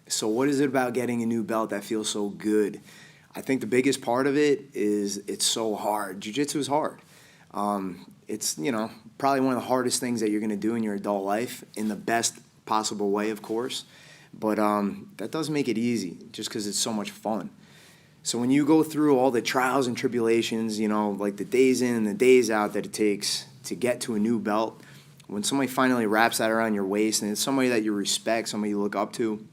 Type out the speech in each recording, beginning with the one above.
So what is it about getting a new belt that feels so good? I think the biggest part of it is it's so hard. Jiu-Jitsu is hard. It's, probably one of the hardest things that you're going to do in your adult life in the best possible way, of course. But that doesn't make it easy just because it's so much fun. So when you go through all the trials and tribulations, like the days in and the days out that it takes to get to a new belt, when somebody finally wraps that around your waist and it's somebody that you respect, somebody you look up to,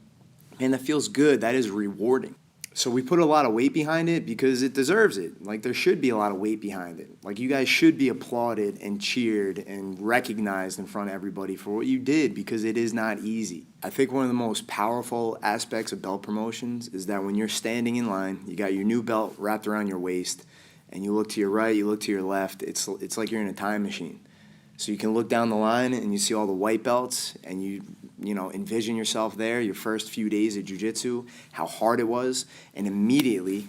man, that feels good. That is rewarding. So we put a lot of weight behind it because it deserves it. Like, there should be a lot of weight behind it. Like, you guys should be applauded and cheered and recognized in front of everybody for what you did, because it is not easy. I think one of the most powerful aspects of belt promotions is that when you're standing in line, you got your new belt wrapped around your waist, and you look to your right, you look to your left, it's like you're in a time machine. So you can look down the line and you see all the white belts, and you envision yourself there, your first few days of jiu-jitsu, how hard it was, and immediately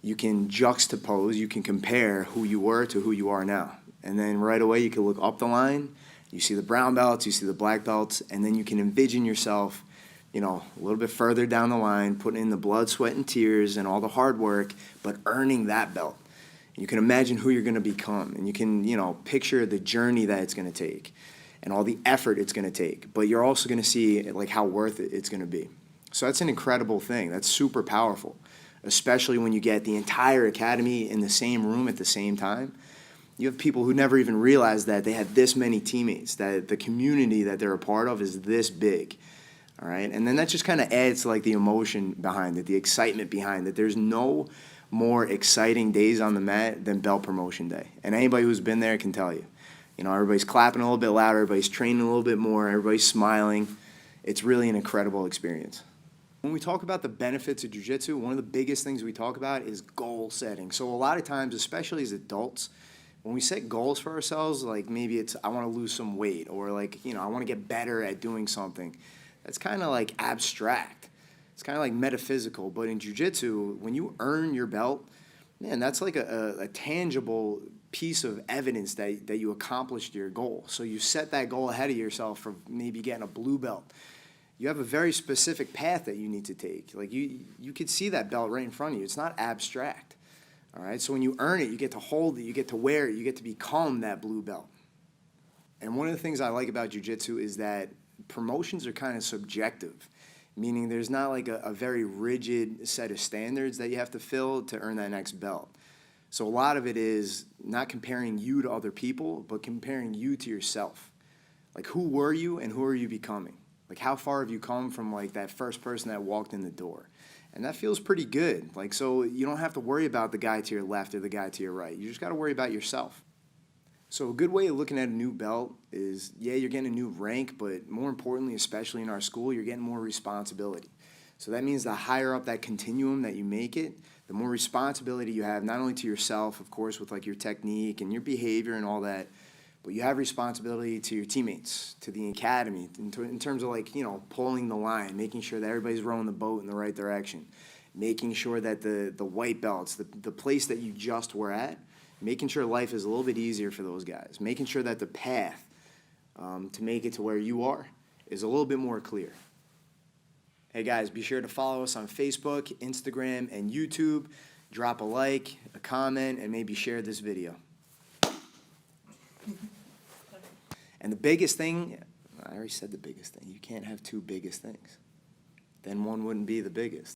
you can juxtapose, you can compare who you were to who you are now. And then right away you can look up the line, you see the brown belts, you see the black belts, and then you can envision yourself, a little bit further down the line, putting in the blood, sweat, and tears and all the hard work, but earning that belt. You can imagine who you're going to become, and you can, picture the journey that it's going to take and all the effort it's going to take. But you're also going to see, like, how worth it it's going to be. So that's an incredible thing. That's super powerful, especially when you get the entire academy in the same room at the same time. You have people who never even realized that they had this many teammates, that the community that they're a part of is this big. All right? And then that just kind of adds to, like, the emotion behind it, the excitement behind it. There's no more exciting days on the mat than belt promotion day. And anybody who's been there can tell you. Everybody's clapping a little bit louder, everybody's training a little bit more, everybody's smiling. It's really an incredible experience. When we talk about the benefits of jiu-jitsu, one of the biggest things we talk about is goal setting. So a lot of times, especially as adults, when we set goals for ourselves, like maybe it's I want to lose some weight, or like, I want to get better at doing something, that's kind of like abstract. It's kind of like metaphysical. But in jiu-jitsu, when you earn your belt, man, that's like a tangible piece of evidence that you accomplished your goal. So you set that goal ahead of yourself for maybe getting a blue belt. You have a very specific path that you need to take. Like, you could see that belt right in front of you. It's not abstract. All right? So when you earn it, you get to hold it, you get to wear it, you get to become that blue belt. And one of the things I like about jiu-jitsu is that promotions are kind of subjective, meaning there's not like a very rigid set of standards that you have to fill to earn that next belt. So a lot of it is not comparing you to other people, but comparing you to yourself. Like, who were you and who are you becoming? Like, how far have you come from, like, that first person that walked in the door? And that feels pretty good. Like, so you don't have to worry about the guy to your left or the guy to your right. You just got to worry about yourself. So a good way of looking at a new belt is, yeah, you're getting a new rank, but more importantly, especially in our school, you're getting more responsibility. So that means the higher up that continuum that you make it, the more responsibility you have, not only to yourself, of course, with like your technique and your behavior and all that, but you have responsibility to your teammates, to the academy, in terms of, like, pulling the line, making sure that everybody's rowing the boat in the right direction, making sure that the white belts, the place that you just were at, making sure life is a little bit easier for those guys, making sure that the path to make it to where you are is a little bit more clear. Hey guys, be sure to follow us on Facebook, Instagram, and YouTube. Drop a like, a comment, and maybe share this video. And the biggest thing, I already said the biggest thing, you can't have two biggest things. Then one wouldn't be the biggest.